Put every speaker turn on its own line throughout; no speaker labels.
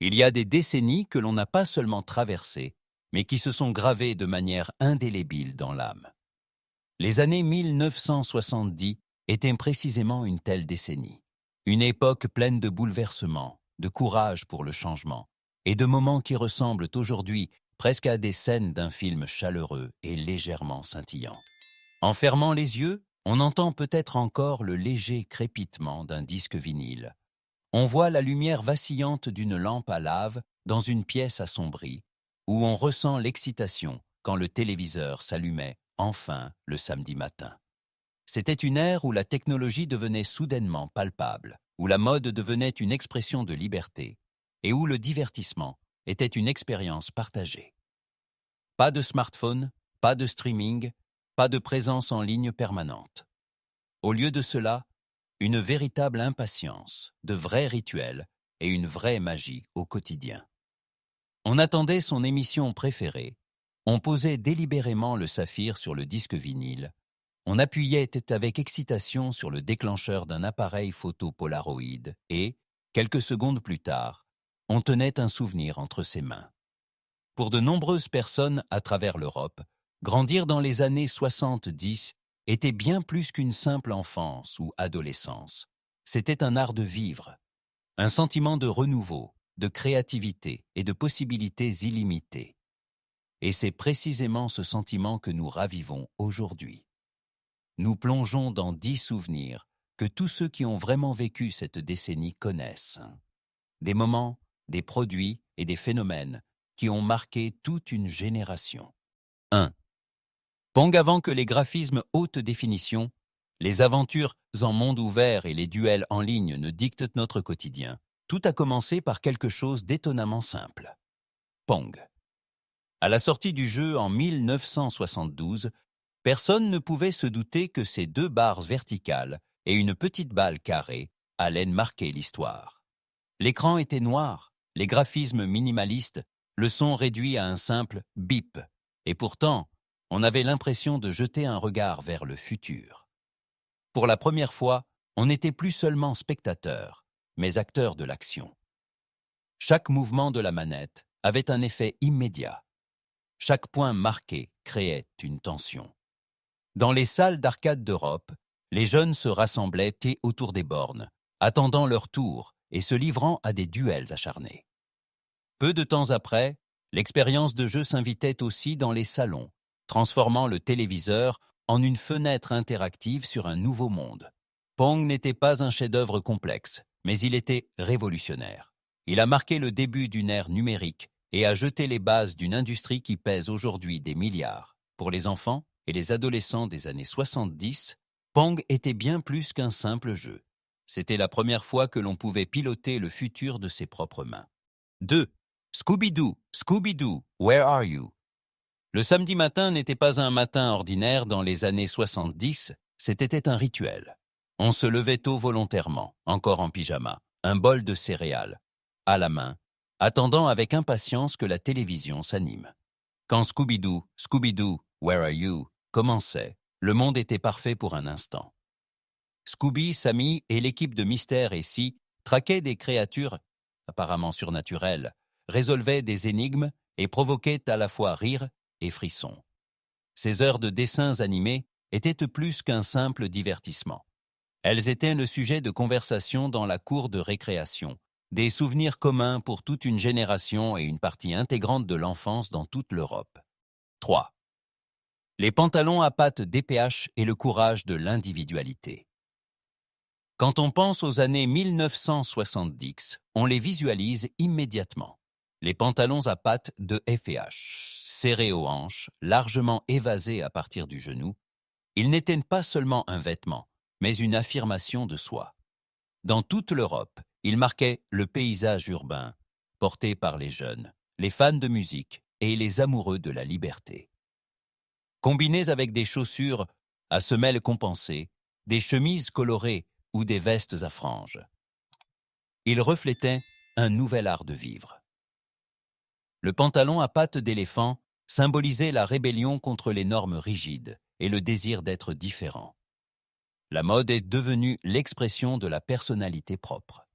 Il y a des décennies que l'on n'a pas seulement traversées, mais qui se sont gravées de manière indélébile dans l'âme. Les années 1970 étaient précisément une telle décennie. Une époque pleine de bouleversements, de courage pour le changement, et de moments qui ressemblent aujourd'hui presque à des scènes d'un film chaleureux et légèrement scintillant. En fermant les yeux, on entend peut-être encore le léger crépitement d'un disque vinyle. On voit la lumière vacillante d'une lampe à lave dans une pièce assombrie, où on ressent l'excitation quand le téléviseur s'allumait enfin le samedi matin. C'était une ère où la technologie devenait soudainement palpable, où la mode devenait une expression de liberté, et où le divertissement était une expérience partagée. Pas de smartphone, pas de streaming, pas de présence en ligne permanente. Au lieu de cela, une véritable impatience, de vrais rituels et une vraie magie au quotidien. On attendait son émission préférée, on posait délibérément le saphir sur le disque vinyle, on appuyait avec excitation sur le déclencheur d'un appareil photo Polaroid et, quelques secondes plus tard, on tenait un souvenir entre ses mains. Pour de nombreuses personnes à travers l'Europe, grandir dans les années 70 était bien plus qu'une simple enfance ou adolescence. C'était un art de vivre, un sentiment de renouveau, de créativité et de possibilités illimitées. Et c'est précisément ce sentiment que nous ravivons aujourd'hui. Nous plongeons dans 10 souvenirs que tous ceux qui ont vraiment vécu cette décennie connaissent. Des moments, des produits et des phénomènes qui ont marqué toute une génération. 1. Pong avant que les graphismes haute définition, les aventures en monde ouvert et les duels en ligne ne dictent notre quotidien, tout a commencé par quelque chose d'étonnamment simple. Pong. À la sortie du jeu en 1972, personne ne pouvait se douter que ces 2 barres verticales et une petite balle carrée allaient marquer l'histoire. L'écran était noir, les graphismes minimalistes, le son réduit à un simple bip, et pourtant, on avait l'impression de jeter un regard vers le futur. Pour la première fois, on n'était plus seulement spectateur, mais acteur de l'action. Chaque mouvement de la manette avait un effet immédiat. Chaque point marqué créait une tension. Dans les salles d'arcade d'Europe, les jeunes se rassemblaient autour des bornes, attendant leur tour et se livrant à des duels acharnés. Peu de temps après, l'expérience de jeu s'invitait aussi dans les salons, transformant le téléviseur en une fenêtre interactive sur un nouveau monde. Pong n'était pas un chef-d'œuvre complexe, mais il était révolutionnaire. Il a marqué le début d'une ère numérique et a jeté les bases d'une industrie qui pèse aujourd'hui des milliards. Pour les enfants et les adolescents des années 70, Pong était bien plus qu'un simple jeu. C'était la première fois que l'on pouvait piloter le futur de ses propres mains. 2. Scooby-Doo, Scooby-Doo, where are you? Le samedi matin n'était pas un matin ordinaire dans les années 70, c'était un rituel. On se levait tôt volontairement, encore en pyjama, un bol de céréales, à la main, attendant avec impatience que la télévision s'anime. Quand Scooby-Doo, Scooby-Doo, where are you commençait, le monde était parfait pour un instant. Scooby, Sammy et l'équipe de Mystère et Si traquaient des créatures apparemment surnaturelles, résolvaient des énigmes et provoquaient à la fois rire et frisson. Ces heures de dessins animés étaient plus qu'un simple divertissement. Elles étaient le sujet de conversations dans la cour de récréation, des souvenirs communs pour toute une génération et une partie intégrante de l'enfance dans toute l'Europe. 3. Les pantalons à pattes DPH et le courage de l'individualité. Quand on pense aux années 1970, on les visualise immédiatement. Les pantalons à pattes de F&H, serrés aux hanches, largement évasés à partir du genou, ils n'étaient pas seulement un vêtement, mais une affirmation de soi. Dans toute l'Europe, ils marquaient le paysage urbain, porté par les jeunes, les fans de musique et les amoureux de la liberté. Combinés avec des chaussures à semelles compensées, des chemises colorées ou des vestes à franges, ils reflétaient un nouvel art de vivre. Le pantalon à pattes d'éléphant symbolisait la rébellion contre les normes rigides et le désir d'être différent. La mode est devenue l'expression de la personnalité propre.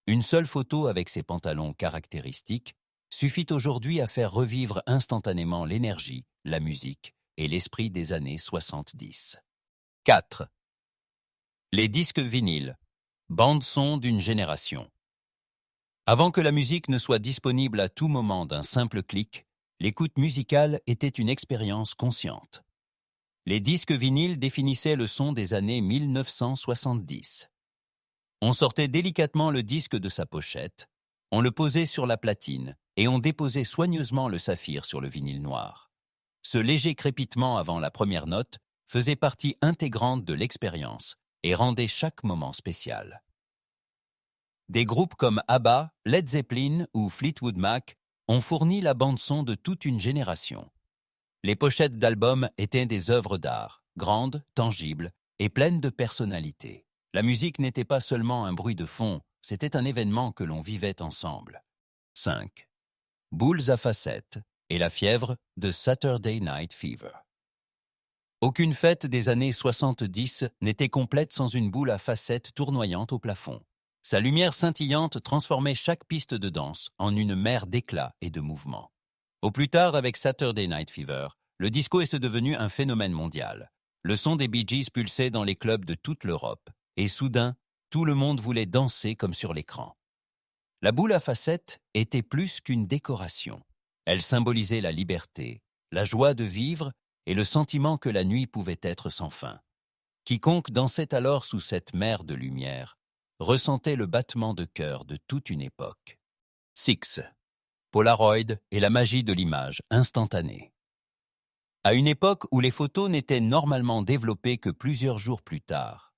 Une seule photo avec ses pantalons caractéristiques suffit aujourd'hui à faire revivre instantanément l'énergie, la musique et l'esprit des années 70. 4. Les disques vinyles, bande-son d'une génération. Avant que la musique ne soit disponible à tout moment d'un simple clic, l'écoute musicale était une expérience consciente. Les disques vinyles définissaient le son des années 1970. On sortait délicatement le disque de sa pochette, on le posait sur la platine et on déposait soigneusement le saphir sur le vinyle noir. Ce léger crépitement avant la première note faisait partie intégrante de l'expérience et rendait chaque moment spécial. Des groupes comme ABBA, Led Zeppelin ou Fleetwood Mac ont fourni la bande-son de toute une génération. Les pochettes d'albums étaient des œuvres d'art, grandes, tangibles et pleines de personnalité. La musique n'était pas seulement un bruit de fond, c'était un événement que l'on vivait ensemble. 5. Boules à facettes et la fièvre de Saturday Night Fever. Aucune fête des années 70 n'était complète sans une boule à facettes tournoyante au plafond. Sa lumière scintillante transformait chaque piste de danse en une mer d'éclats et de mouvements. Au plus tard, avec Saturday Night Fever, le disco est devenu un phénomène mondial. Le son des Bee Gees pulsait dans les clubs de toute l'Europe, et soudain, tout le monde voulait danser comme sur l'écran. La boule à facettes était plus qu'une décoration. Elle symbolisait la liberté, la joie de vivre et le sentiment que la nuit pouvait être sans fin. Quiconque dansait alors sous cette mer de lumière ressentait le battement de cœur de toute une époque. 6. Polaroid et la magie de l'image instantanée. À une époque où les photos n'étaient normalement développées que plusieurs jours plus tard,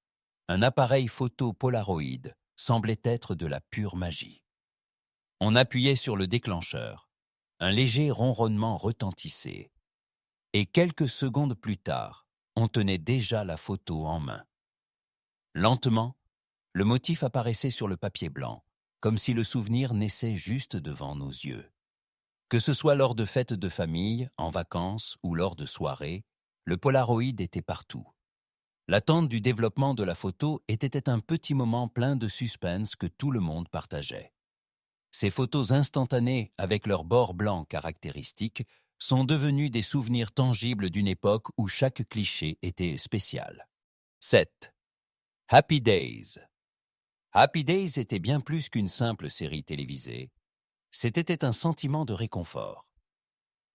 un appareil photo Polaroid semblait être de la pure magie. On appuyait sur le déclencheur, un léger ronronnement retentissait, et quelques secondes plus tard, on tenait déjà la photo en main. Lentement, le motif apparaissait sur le papier blanc, comme si le souvenir naissait juste devant nos yeux. Que ce soit lors de fêtes de famille, en vacances ou lors de soirées, le Polaroid était partout. L'attente du développement de la photo était un petit moment plein de suspense que tout le monde partageait. Ces photos instantanées, avec leurs bords blancs caractéristiques, sont devenues des souvenirs tangibles d'une époque où chaque cliché était spécial. 7. Happy Days. Happy Days était bien plus qu'une simple série télévisée. C'était un sentiment de réconfort.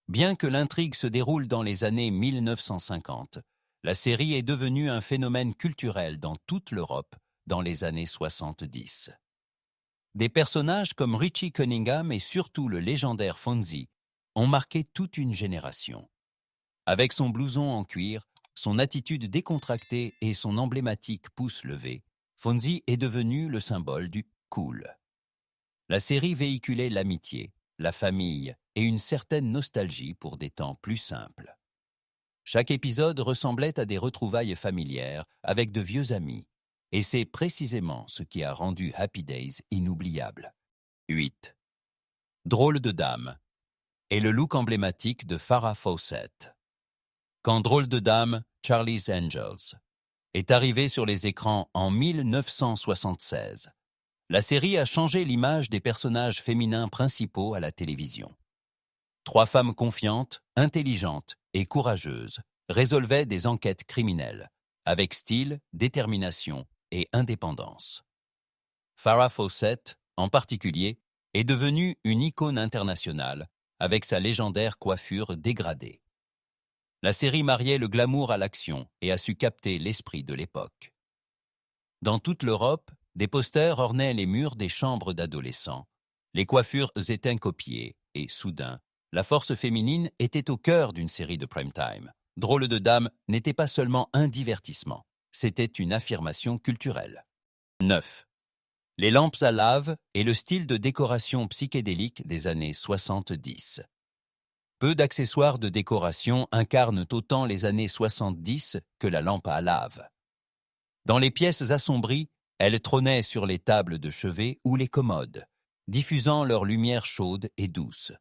Bien que l'intrigue se déroule dans les années 1950, la série est devenue un phénomène culturel dans toute l'Europe dans les années 70. Des personnages comme Richie Cunningham et surtout le légendaire Fonzie ont marqué toute une génération. Avec son blouson en cuir, son attitude décontractée et son emblématique pouce levé, Fonzie est devenu le symbole du cool. La série véhiculait l'amitié, la famille et une certaine nostalgie pour des temps plus simples. Chaque épisode ressemblait à des retrouvailles familières avec de vieux amis, et c'est précisément ce qui a rendu Happy Days inoubliable. 8. Drôle de dame et le look emblématique de Farrah Fawcett. Quand Drôle de dame, Charlie's Angels, est arrivé sur les écrans en 1976, la série a changé l'image des personnages féminins principaux à la télévision. 3 femmes confiantes, intelligentes et courageuses résolvaient des enquêtes criminelles, avec style, détermination et indépendance. Farrah Fawcett, en particulier, est devenue une icône internationale avec sa légendaire coiffure dégradée. La série mariait le glamour à l'action et a su capter l'esprit de l'époque. Dans toute l'Europe, des posters ornaient les murs des chambres d'adolescents. Les coiffures étaient copiées et, soudain, la force féminine était au cœur d'une série de prime time. Drôle de dame n'était pas seulement un divertissement, c'était une affirmation culturelle. 9. Les lampes à lave et le style de décoration psychédélique des années 70. Peu d'accessoires de décoration incarnent autant les années 70 que la lampe à lave. Dans les pièces assombries, elle trônait sur les tables de chevet ou les commodes, diffusant leur lumière chaude et douce.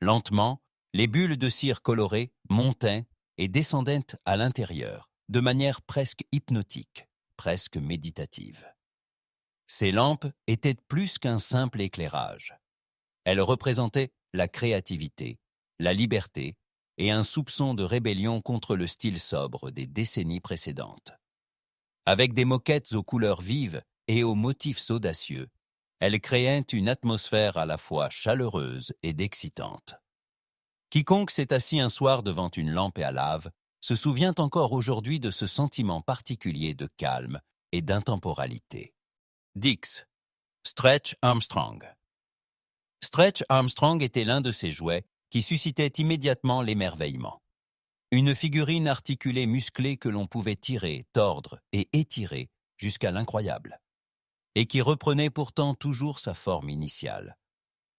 Lentement, les bulles de cire colorées montaient et descendaient à l'intérieur, de manière presque hypnotique, presque méditative. Ces lampes étaient plus qu'un simple éclairage. Elles représentaient la créativité, la liberté et un soupçon de rébellion contre le style sobre des décennies précédentes. Avec des moquettes aux couleurs vives et aux motifs audacieux, elles créaient une atmosphère à la fois chaleureuse et excitante. Quiconque s'est assis un soir devant une lampe à lave se souvient encore aujourd'hui de ce sentiment particulier de calme et d'intemporalité. Dix. Stretch Armstrong. Stretch Armstrong était l'un de ces jouets qui suscitait immédiatement l'émerveillement. Une figurine articulée musclée que l'on pouvait tirer, tordre et étirer jusqu'à l'incroyable, et qui reprenait pourtant toujours sa forme initiale,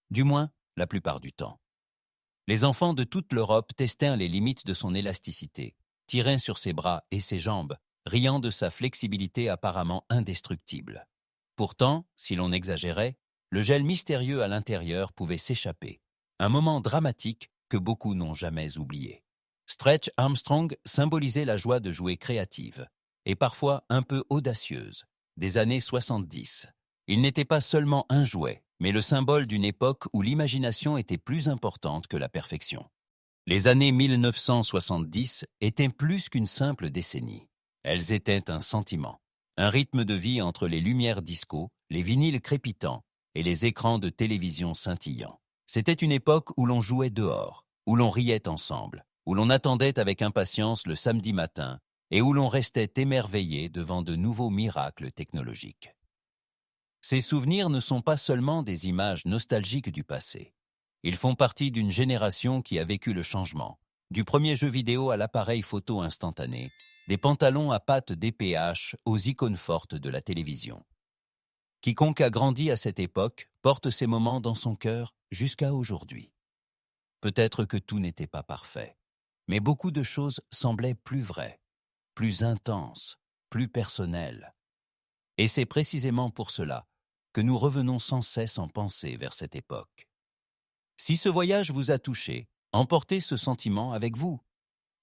du moins la plupart du temps. Les enfants de toute l'Europe testèrent les limites de son élasticité, tiraient sur ses bras et ses jambes, riant de sa flexibilité apparemment indestructible. Pourtant, si l'on exagérait, le gel mystérieux à l'intérieur pouvait s'échapper, un moment dramatique que beaucoup n'ont jamais oublié. Stretch Armstrong symbolisait la joie de jouer créative, et parfois un peu audacieuse, des années 70. Il n'était pas seulement un jouet, mais le symbole d'une époque où l'imagination était plus importante que la perfection. Les années 1970 étaient plus qu'une simple décennie. Elles étaient un sentiment, un rythme de vie entre les lumières disco, les vinyles crépitants et les écrans de télévision scintillants. C'était une époque où l'on jouait dehors, où l'on riait ensemble, où l'on attendait avec impatience le samedi matin et où l'on restait émerveillé devant de nouveaux miracles technologiques. Ces souvenirs ne sont pas seulement des images nostalgiques du passé. Ils font partie d'une génération qui a vécu le changement, du premier jeu vidéo à l'appareil photo instantané, des pantalons à pattes DPH aux icônes fortes de la télévision. Quiconque a grandi à cette époque porte ces moments dans son cœur jusqu'à aujourd'hui. Peut-être que tout n'était pas parfait, mais beaucoup de choses semblaient plus vraies, plus intenses, plus personnelles. Et c'est précisément pour cela que nous revenons sans cesse en pensée vers cette époque. Si ce voyage vous a touché, emportez ce sentiment avec vous.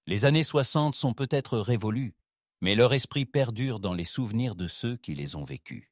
Les années 60 sont peut-être révolues, mais leur esprit perdure dans les souvenirs de ceux qui les ont vécues.